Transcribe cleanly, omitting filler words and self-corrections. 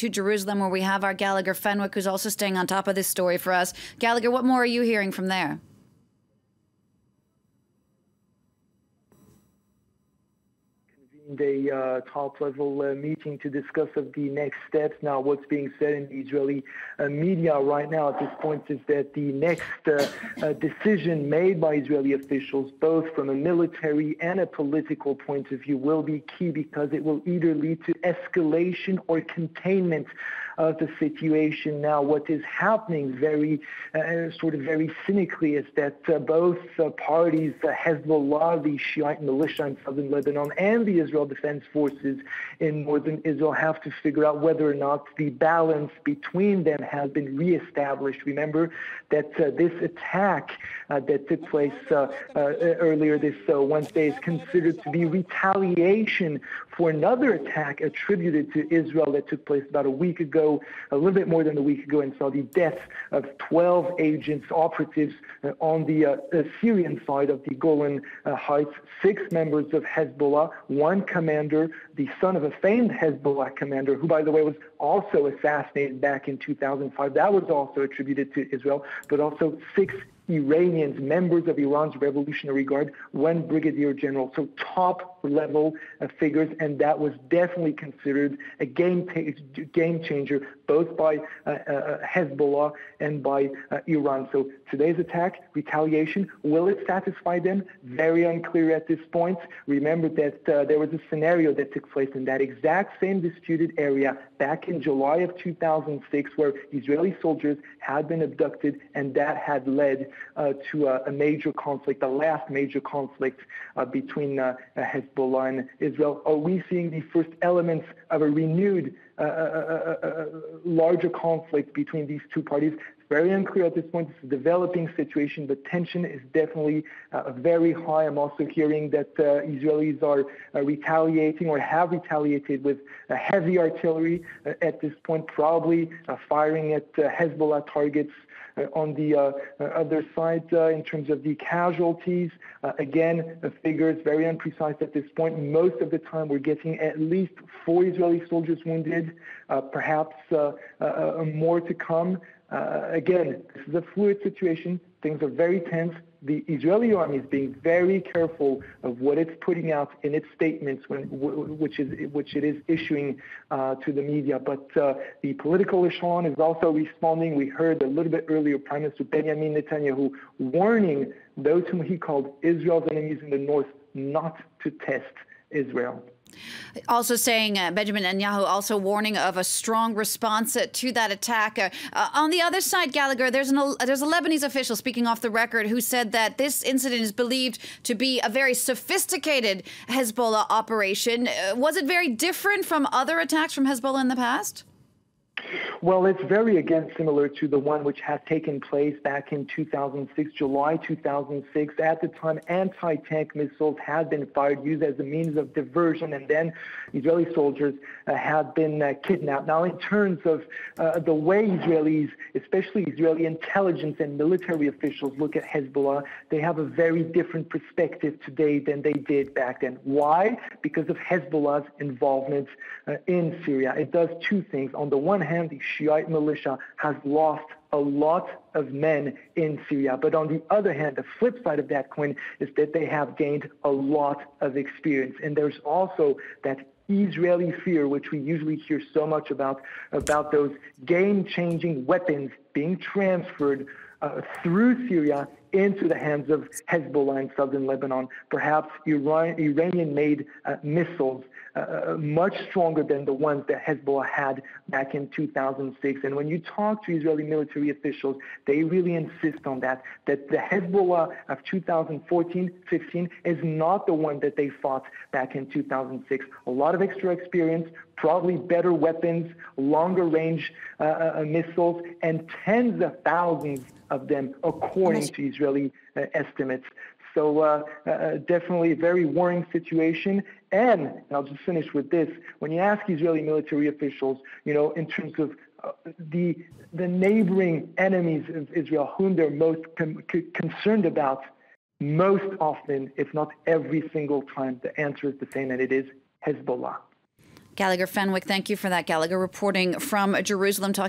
to Jerusalem, where we have our Gallagher Fenwick, who's also staying on top of this story for us. Gallagher, what more are you hearing from there? A top-level meeting to discuss of the next steps. Now, what's being said in the Israeli media right now at this point is that the next decision made by Israeli officials, both from a military and a political point of view, will be key because it will either lead to escalation or containment of the situation. Now, what is happening very cynically is that both parties, Hezbollah, the Shiite militia in southern Lebanon, and the Israel Defense Forces in northern Israel have to figure out whether or not the balance between them has been reestablished. Remember that this attack that took place earlier this Wednesday is considered to be retaliation for another attack attributed to Israel that took place about a week ago, a little bit more than a week ago, and saw the death of 12 agents, operatives on the Syrian side of the Golan Heights, 6 members of Hezbollah, 1 commander, the son of a famed Hezbollah commander, who, by the way, was also assassinated back in 2005. That was also attributed to Israel, but also 6 Iranians, members of Iran's Revolutionary Guard, 1 brigadier general, so top-level figures, and that was definitely considered a game changer, both by Hezbollah and by Iran. So today's attack, retaliation, will it satisfy them? Very unclear at this point. Remember that there was a scenario that took place in that exact same disputed area back in July of 2006, where Israeli soldiers had been abducted, and that had led to a major conflict, the last major conflict between Hezbollah and Israel. Are we seeing the first elements of a renewed larger conflict between these two parties? It's very unclear at this point. It's a developing situation, but tension is definitely very high. I'm also hearing that Israelis are retaliating or have retaliated with heavy artillery at this point, probably firing at Hezbollah targets on the other side in terms of the casualties. Again, the figures very imprecise at this point. Most of the time we're getting at least 4 Israeli soldiers wounded, perhaps more to come. Again, this is a fluid situation. Things are very tense. The Israeli army is being very careful of what it's putting out in its statements, which it is issuing to the media. But the political echelon is also responding. We heard a little bit earlier Prime Minister Benjamin Netanyahu warning those whom he called Israel's enemies in the north not to test Israel. Also saying, Benjamin Netanyahu also warning of a strong response to that attack. On the other side, Gallagher, there's a Lebanese official speaking off the record who said that this incident is believed to be a very sophisticated Hezbollah operation. Was it very different from other attacks from Hezbollah in the past? Well, it's very, again, similar to the one which had taken place back in 2006, July 2006. At the time, anti-tank missiles had been fired, used as a means of diversion, and then Israeli soldiers had been kidnapped. Now, in terms of the way Israelis, especially Israeli intelligence and military officials, look at Hezbollah, they have a very different perspective today than they did back then. Why? Because of Hezbollah's involvement in Syria. It does 2 things. On the one hand, the Shiite militia has lost a lot of men in Syria. But on the other hand, the flip side of that coin is that they have gained a lot of experience. And there's also that Israeli fear, which we usually hear so much about those game-changing weapons being transferred through Syria into the hands of Hezbollah in southern Lebanon. Perhaps Iranian-made missiles much stronger than the ones that Hezbollah had back in 2006. And when you talk to Israeli military officials, they really insist on that the Hezbollah of 2014-15 is not the one that they fought back in 2006. A lot of extra experience, probably better weapons, longer range missiles, and tens of thousands of them, according to Israeli estimates. So definitely a very worrying situation. And I'll just finish with this. When you ask Israeli military officials, in terms of the neighboring enemies of Israel, whom they're most concerned about, most often, if not every single time, the answer is the same, and it is Hezbollah. Gallagher Fenwick, thank you for that. Gallagher reporting from Jerusalem, talking